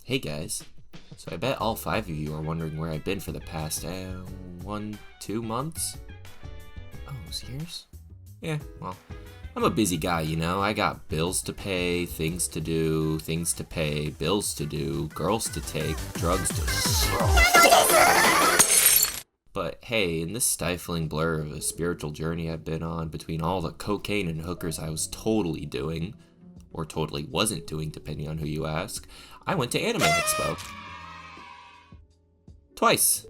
Hey guys, so I bet all 5 of you are wondering where I've been for the past, 2 months? Oh, years? Yeah, well, I'm a busy guy, you know. I got bills to pay, things to do, things to pay, bills to do, girls to take, drugs to But hey, in this stifling blur of a spiritual journey I've been on between all the cocaine and hookers I was totally doing, or totally wasn't doing depending on who you ask, I went to Anime Expo. Twice.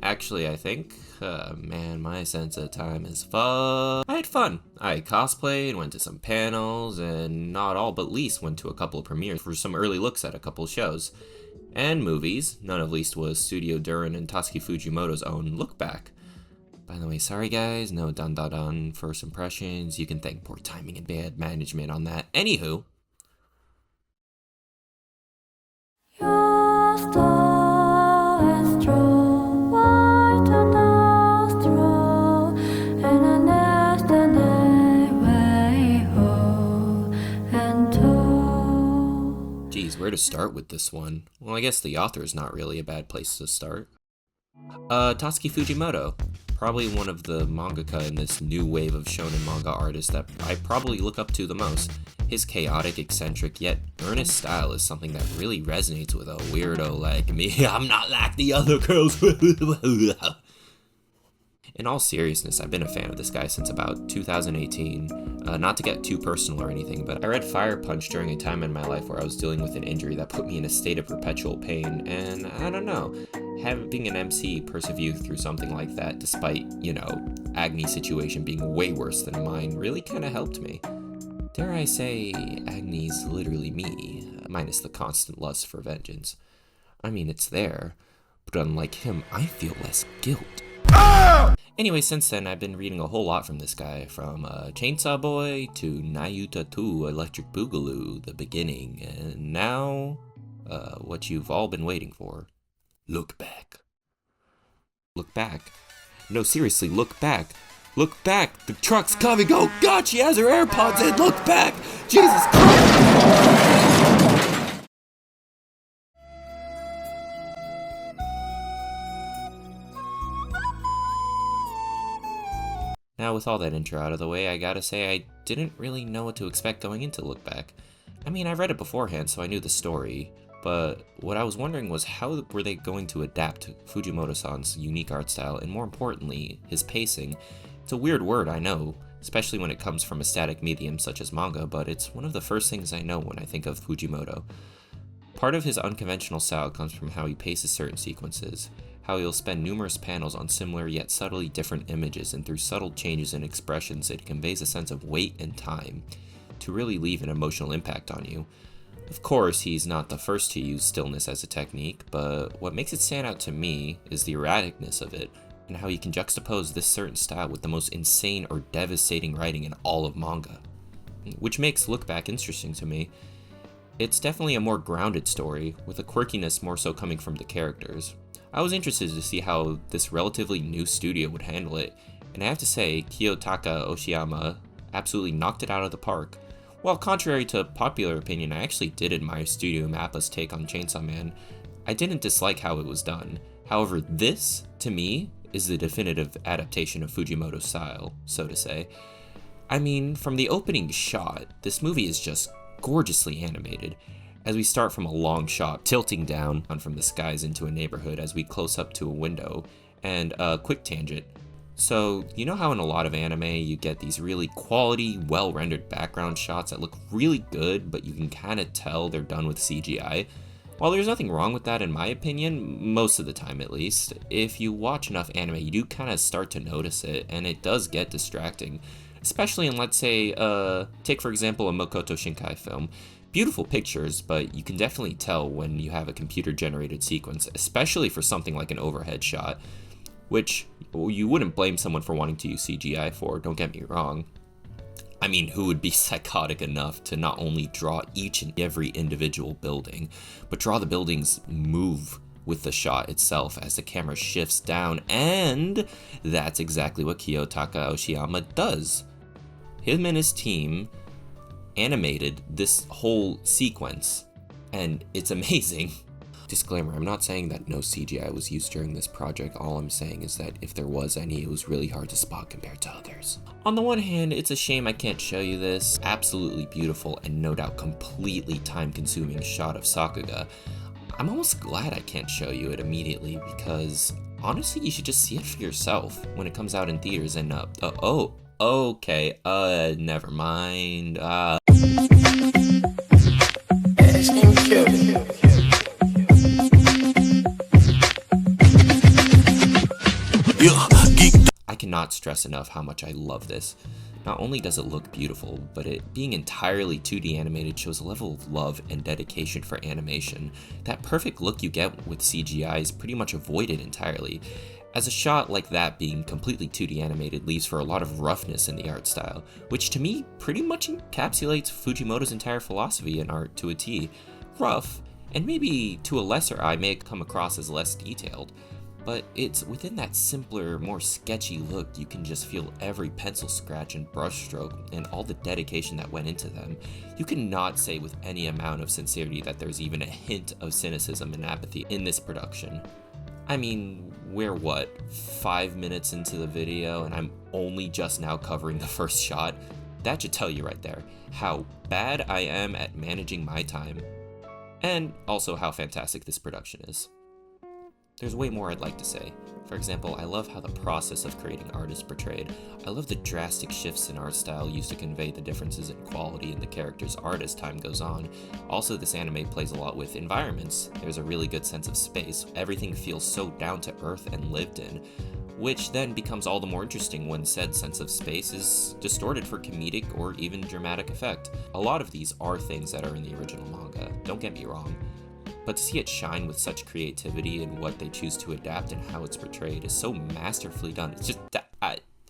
Actually, I think. Man, my sense of time is I had fun. I cosplayed, went to some panels, and not all but least went to a couple of premieres for some early looks at a couple of shows. And movies, none of least was Studio Duran and Tatsuki Fujimoto's own Look Back. By the way, sorry guys, no dun first impressions. You can thank poor timing and bad management on that. Anywho. Geez, where to start with this one? Well, I guess the author is not really a bad place to start. Tatsuki Fujimoto. Probably one of the mangaka in this new wave of shonen manga artists that I probably look up to the most. His chaotic, eccentric, yet earnest style is something that really resonates with a weirdo like me. I'm not like the other girls. In all seriousness, I've been a fan of this guy since about 2018. Not to get too personal or anything, but I read Fire Punch during a time in my life where I was dealing with an injury that put me in a state of perpetual pain, and I don't know, having an MC persevere through something like that, despite, Agni's situation being way worse than mine, really kind of helped me. Dare I say, Agni's literally me, minus the constant lust for vengeance. I mean, it's there, but unlike him, I feel less guilt. Anyway, since then, I've been reading a whole lot from this guy, from Chainsaw Boy to Nayuta 2 Electric Boogaloo, The Beginning, and now, what you've all been waiting for. Look back. Look back. No, seriously, look back. Look back! The truck's coming! Oh god, she has her AirPods in! Look back! Jesus Christ! Now, with all that intro out of the way, I gotta say I didn't really know what to expect going into Look Back. I mean, I read it beforehand, so I knew the story, but what I was wondering was how were they going to adapt to Fujimoto-san's unique art style, and more importantly, his pacing. It's a weird word, I know, especially when it comes from a static medium such as manga, but it's one of the first things I know when I think of Fujimoto. Part of his unconventional style comes from how he paces certain sequences, how he'll spend numerous panels on similar yet subtly different images, and through subtle changes in expressions it conveys a sense of weight and time to really leave an emotional impact on you. Of course, he's not the first to use stillness as a technique, but what makes it stand out to me is the erraticness of it, and how he can juxtapose this certain style with the most insane or devastating writing in all of manga. Which makes Look Back interesting to me. It's definitely a more grounded story, with a quirkiness more so coming from the characters. I was interested to see how this relatively new studio would handle it, and I have to say, Kiyotaka Oshiyama absolutely knocked it out of the park. While contrary to popular opinion, I actually did admire Studio Mappa's take on Chainsaw Man. I didn't dislike how it was done. However, this, to me, is the definitive adaptation of Fujimoto's style, so to say. I mean, from the opening shot, this movie is just gorgeously animated, as we start from a long shot tilting down from the skies into a neighborhood as we close up to a window, and a quick tangent. So, you know how in a lot of anime you get these really quality, well-rendered background shots that look really good, but you can kind of tell they're done with CGI? While there's nothing wrong with that in my opinion, most of the time at least, if you watch enough anime you do kind of start to notice it, and it does get distracting. Especially in, let's say, take for example a Makoto Shinkai film. Beautiful pictures, but you can definitely tell when you have a computer-generated sequence, especially for something like an overhead shot, which you wouldn't blame someone for wanting to use CGI for, don't get me wrong. I mean, who would be psychotic enough to not only draw each and every individual building, but draw the buildings move with the shot itself as the camera shifts down, and that's exactly what Kiyotaka Oshiyama does. Him and his team animated this whole sequence, and it's amazing. Disclaimer, I'm not saying that no CGI was used during this project. All I'm saying is that if there was any, it was really hard to spot compared to others. On the one hand, it's a shame I can't show you this absolutely beautiful and no doubt completely time-consuming shot of Sakuga. I'm almost glad I can't show you it immediately because honestly, you should just see it for yourself when it comes out in theaters and okay, never mind, I cannot stress enough how much I love this. Not only does it look beautiful, but it being entirely 2D animated shows a level of love and dedication for animation. That perfect look you get with CGI is pretty much avoided entirely, as a shot like that being completely 2D animated leaves for a lot of roughness in the art style, which to me pretty much encapsulates Fujimoto's entire philosophy in art to a T. Rough, and maybe to a lesser eye may come across as less detailed, but it's within that simpler, more sketchy look you can just feel every pencil scratch and brushstroke and all the dedication that went into them. You cannot say with any amount of sincerity that there's even a hint of cynicism and apathy in this production. I mean, we're what, 5 minutes into the video and I'm only just now covering the first shot? That should tell you right there how bad I am at managing my time, and also how fantastic this production is. There's way more I'd like to say. For example, I love how the process of creating art is portrayed. I love the drastic shifts in art style used to convey the differences in quality in the character's art as time goes on. Also, this anime plays a lot with environments. There's a really good sense of space. Everything feels so down to earth and lived in, which then becomes all the more interesting when said sense of space is distorted for comedic or even dramatic effect. A lot of these are things that are in the original manga, don't get me wrong. But to see it shine with such creativity in what they choose to adapt and how it's portrayed is so masterfully done.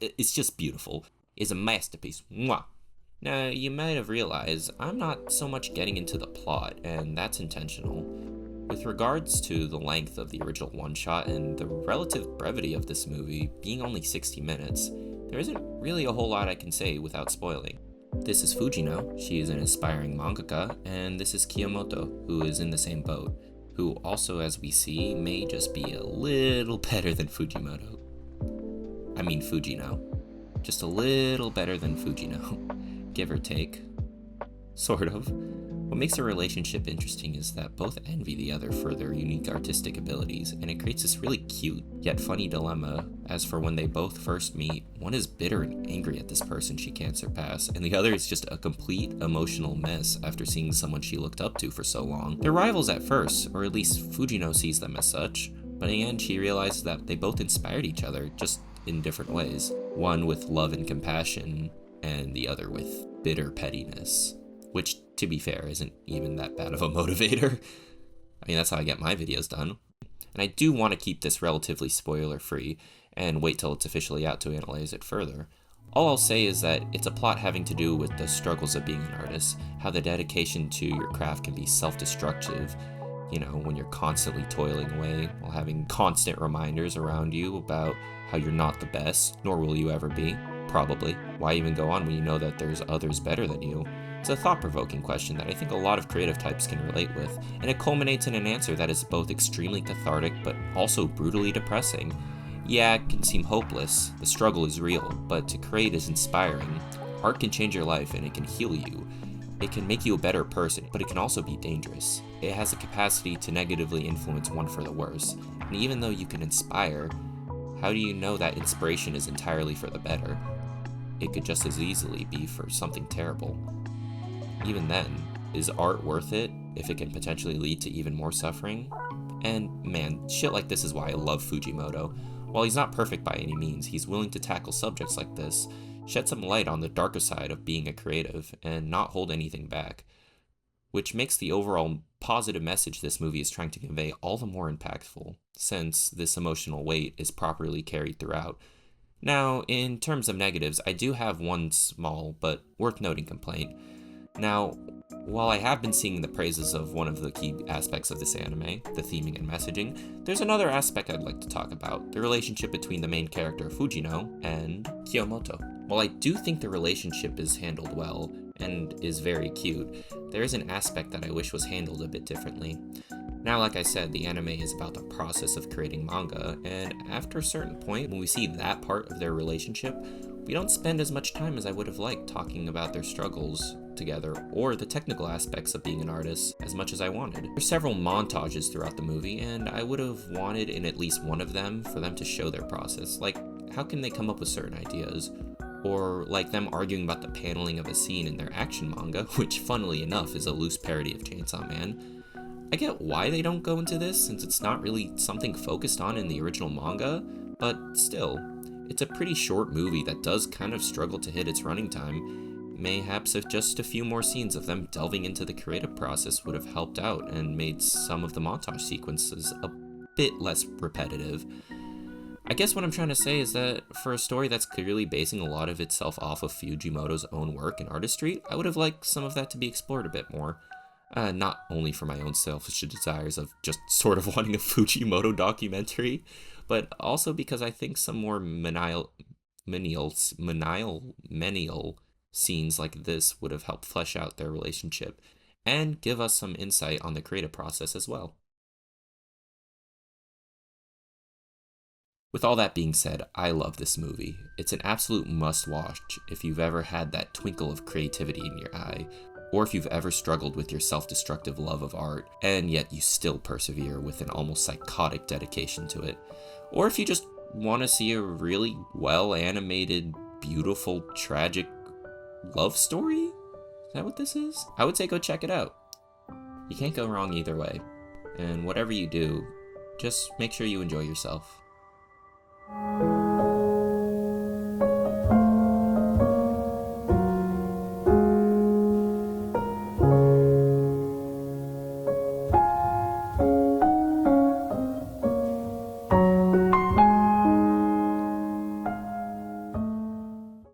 It's just beautiful. It's a masterpiece. Mwah. Now, you might have realized I'm not so much getting into the plot, and that's intentional. With regards to the length of the original one-shot and the relative brevity of this movie being only 60 minutes, there isn't really a whole lot I can say without spoiling. This is Fujino, she is an aspiring mangaka, and this is Kiyomoto, who is in the same boat, who also, as we see, may just be a little better than Fujimoto. I mean Fujino. Just a little better than Fujino, give or take. Sort of. What makes a relationship interesting is that both envy the other for their unique artistic abilities, and it creates this really cute, yet funny dilemma, as for when they both first meet, one is bitter and angry at this person she can't surpass, and the other is just a complete emotional mess after seeing someone she looked up to for so long. They're rivals at first, or at least Fujino sees them as such, but in the end she realizes that they both inspired each other, just in different ways. One with love and compassion, and the other with bitter pettiness. Which, to be fair, isn't even that bad of a motivator. I mean, that's how I get my videos done. And I do want to keep this relatively spoiler-free, and wait till it's officially out to analyze it further. All I'll say is that it's a plot having to do with the struggles of being an artist, how the dedication to your craft can be self-destructive, you know, when you're constantly toiling away while having constant reminders around you about how you're not the best, nor will you ever be, probably. Why even go on when you know that there's others better than you? It's a thought-provoking question that I think a lot of creative types can relate with, and it culminates in an answer that is both extremely cathartic but also brutally depressing. Yeah, it can seem hopeless, the struggle is real, but to create is inspiring. Art can change your life and it can heal you. It can make you a better person, but it can also be dangerous. It has the capacity to negatively influence one for the worse, and even though you can inspire, how do you know that inspiration is entirely for the better? It could just as easily be for something terrible. Even then, is art worth it if it can potentially lead to even more suffering? And man, shit like this is why I love Fujimoto. While he's not perfect by any means, he's willing to tackle subjects like this, shed some light on the darker side of being a creative, and not hold anything back. Which makes the overall positive message this movie is trying to convey all the more impactful, since this emotional weight is properly carried throughout. Now, in terms of negatives, I do have one small but worth noting complaint. Now, while I have been seeing the praises of one of the key aspects of this anime, the theming and messaging, there's another aspect I'd like to talk about, the relationship between the main character Fujino and Kiyomoto. While I do think the relationship is handled well and is very cute, there is an aspect that I wish was handled a bit differently. Now, like I said, the anime is about the process of creating manga, and after a certain point, when we see that part of their relationship, we don't spend as much time as I would have liked talking about their struggles together, or the technical aspects of being an artist as much as I wanted. There's several montages throughout the movie, and I would have wanted in at least one of them for them to show their process. Like, how can they come up with certain ideas? Or like them arguing about the paneling of a scene in their action manga, which funnily enough is a loose parody of Chainsaw Man. I get why they don't go into this, since it's not really something focused on in the original manga, but still, it's a pretty short movie that does kind of struggle to hit its running time. Mayhaps if just a few more scenes of them delving into the creative process would have helped out and made some of the montage sequences a bit less repetitive. I guess what I'm trying to say is that for a story that's clearly basing a lot of itself off of Fujimoto's own work and artistry, I would have liked some of that to be explored a bit more. Not only for my own selfish desires of just sort of wanting a Fujimoto documentary, but also because I think some more menial scenes like this would have helped flesh out their relationship and give us some insight on the creative process as well. With all that being said, I love this movie. It's an absolute must-watch if you've ever had that twinkle of creativity in your eye, or if you've ever struggled with your self-destructive love of art, and yet you still persevere with an almost psychotic dedication to it. Or if you just want to see a really well-animated, beautiful, tragic love story? Is that what this is? I would say go check it out. You can't go wrong either way. And whatever you do, just make sure you enjoy yourself.